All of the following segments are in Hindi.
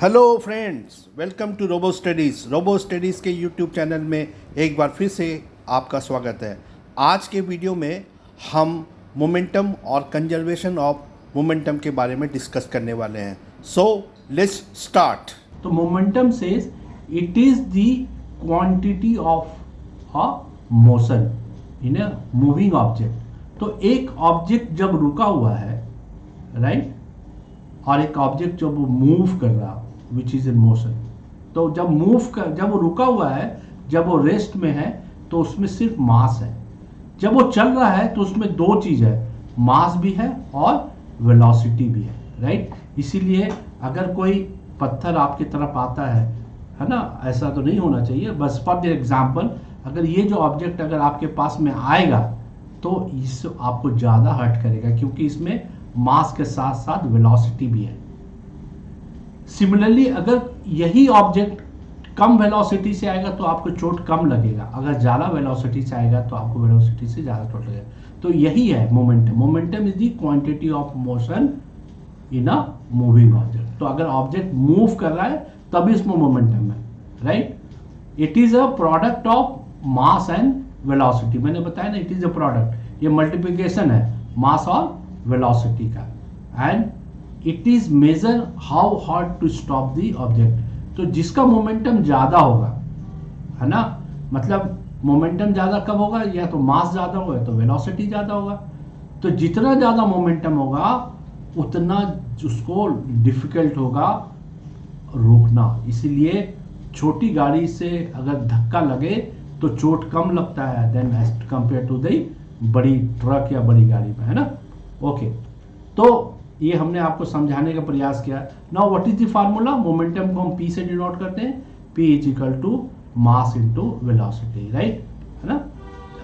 Hello friends, welcome to robo studies. Robo studies के यूट्यूब चैनल में एक बार फिर से आपका स्वागत है। आज के वीडियो में हम मोमेंटम और कंजर्वेशन ऑफ मोमेंटम के बारे में डिस्कस करने वाले हैं। So let's start. तो momentum says it is the quantity of a motion in a moving object. तो एक ऑब्जेक्ट जब रुका हुआ है, राइट, और एक ऑब्जेक्ट जब वो मूव कर रहा, विच इज इन मोशन, तो जब वो रुका हुआ है, जब वो रेस्ट में है, तो उसमें सिर्फ मास है। जब वो चल रहा है तो उसमें दो चीज है, मास भी है और वेलोसिटी भी है, राइट। इसीलिए अगर कोई पत्थर आपकी तरफ आता है ना, ऐसा तो नहीं होना चाहिए, बस फॉर द एग्जाम्पल, अगर ये जो ऑब्जेक्ट अगर आपके पास में आएगा तो इस आपको ज़्यादा हर्ट करेगा, क्योंकि इसमें मास के साथ साथ वेलोसिटी भी है। सिमिलरली अगर यही ऑब्जेक्ट कम वेलोसिटी से आएगा तो आपको चोट कम लगेगा, अगर ज़्यादा वेलोसिटी से आएगा तो आपको वेलोसिटी से ज़्यादा चोट लगेगा। तो यही है momentum. Momentum is the quantity of motion in a moving object. तो अगर ऑब्जेक्ट मूव कर रहा है तभी इसमें मोमेंटम है, right. It is a product of mass and velocity. मैंने बताया ना, इट इज अ प्रोडक्ट, ये मल्टीप्लिकेशन है मास और वेलोसिटी का। And it is measure how hard to stop the object. तो जिसका मोमेंटम ज्यादा होगा, है ना, मतलब मोमेंटम ज्यादा कब होगा, या तो मास ज्यादा होगा या तो वेलोसिटी ज्यादा होगा। तो जितना ज्यादा मोमेंटम होगा उतना उसको डिफिकल्ट होगा रोकना। इसीलिए छोटी गाड़ी से अगर धक्का लगे तो चोट कम लगता है then as compare to the बड़ी ट्रक या बड़ी गाड़ी में, है ना। ओके, तो ये हमने आपको समझाने का प्रयास किया। Now what is the formula? Momentum को हम पी से डिनोट करते हैं, P is equal to mass into velocity, right, है ना।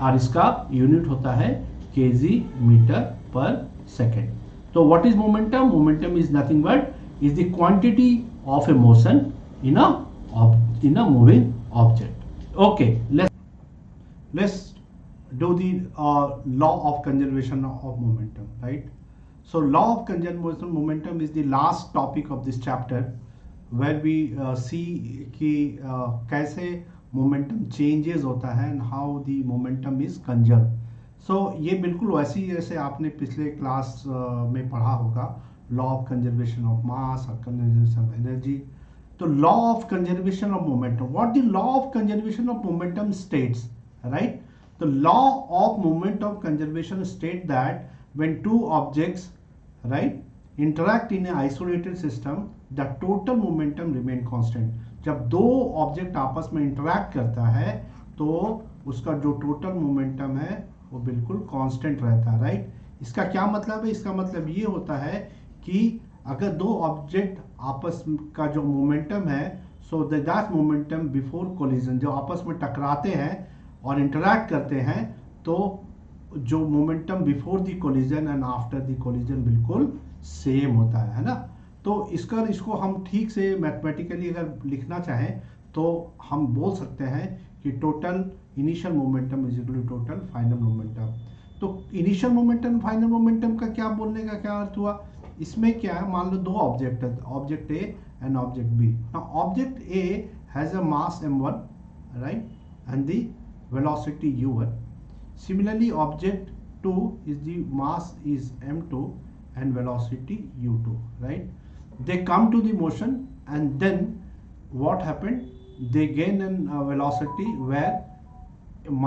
और इसका यूनिट होता है केजी मीटर पर सेकेंड। तो what is momentum? Momentum is nothing but is the quantity of a motion in a moving object. Okay, Let's do the law of conservation of momentum, right? So law of conservation of momentum is the last topic of this chapter, where we see कि कैसे momentum changes होता है and how the momentum is conserved. So ये बिल्कुल वैसे ही जैसे आपने पिछले क्लास में पढ़ा होगा, law of conservation of mass और conservation of energy. तो law of conservation of momentum, what the law of conservation of momentum states, right? The law of moment of conservation state that when two objects, right, interact in a isolated system, the total momentum remain constant. जब दो ऑब्जेक्ट आपस में इंटरैक्ट करता है तो उसका जो टोटल मोमेंटम है वो बिल्कुल कांस्टेंट रहता है, राइट। इसका क्या मतलब है? इसका मतलब ये होता है कि अगर दो ऑब्जेक्ट आपस का जो मोमेंटम है, so that momentum before collision, जो आपस में टकराते हैं और इंटरैक्ट करते हैं, तो जो momentum before the collision and after the collision बिल्कुल सेम होता है ना। तो इसको हम ठीक से मैथमेटिकली अगर लिखना चाहें तो हम बोल सकते हैं कि total initial momentum is equal to total final momentum. तो इनिशियल मोमेंटम फाइनल मोमेंटम का क्या बोलने का क्या अर्थ हुआ? इसमें क्या है, मान लो दो ऑब्जेक्ट है, object A and object B. Object A has a mass m1, right, and the velocity u1. Similarly, object 2 is the mass is m2 and velocity u2, right. They come to the motion and then what happened? They gain an velocity where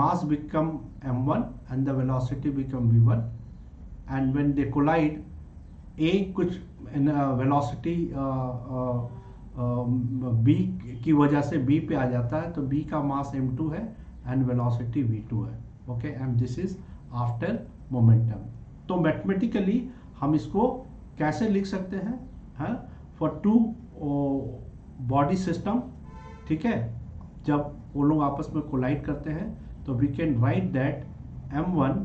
mass become m1 and the velocity become v1, and when they collide, a कुछ वेलोसिटी बी की वजह से बी पे आ जाता है, तो बी का मास m2 है एंड वेलोसिटी v2 है, okay, and this is after momentum. तो मैथमेटिकली हम इसको कैसे लिख सकते हैं? फॉर टू बॉडी सिस्टम, ठीक है, जब वो लोग आपस में कोलाइड करते हैं तो we can write that m1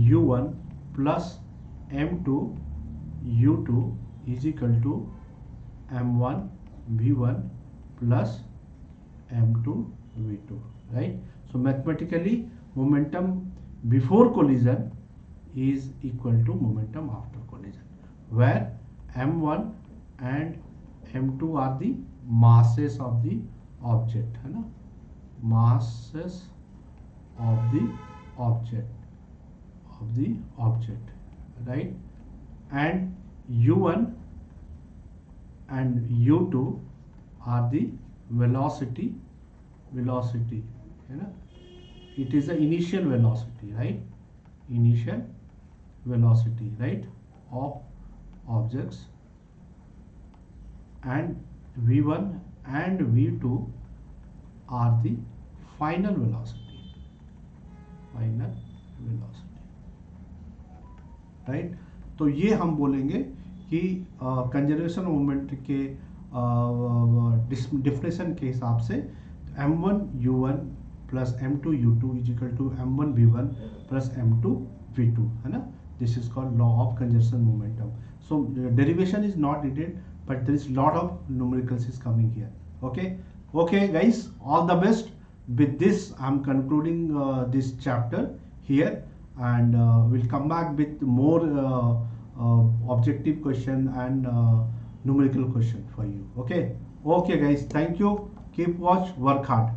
u1 plus m2 u2 is equal to m1 v1 plus m2 v2, right. So mathematically momentum before collision is equal to momentum after collision, where m1 and m2 are the masses of the object, है ना, masses of the object, right, and u1 and u2 are the velocity, है ना, it is the initial velocity, right, initial velocity, right, of objects, and v1 and v2 are the final velocity, right. तो ये हम बोलेंगे कि कंजर्वेशन मोमेंट के डिफिनेशन के हिसाब से m1 u1 plus m2 u2 is equal to m1 v1 plus m2 v2, है ना। This is called law of conservation momentum. So derivation is not needed, but there is lot of numericals is coming here. Okay guys, all the best. With this I'm concluding this chapter here, and we'll come back with more objective question and numerical question for you. Okay guys, thank you, keep watch, work hard.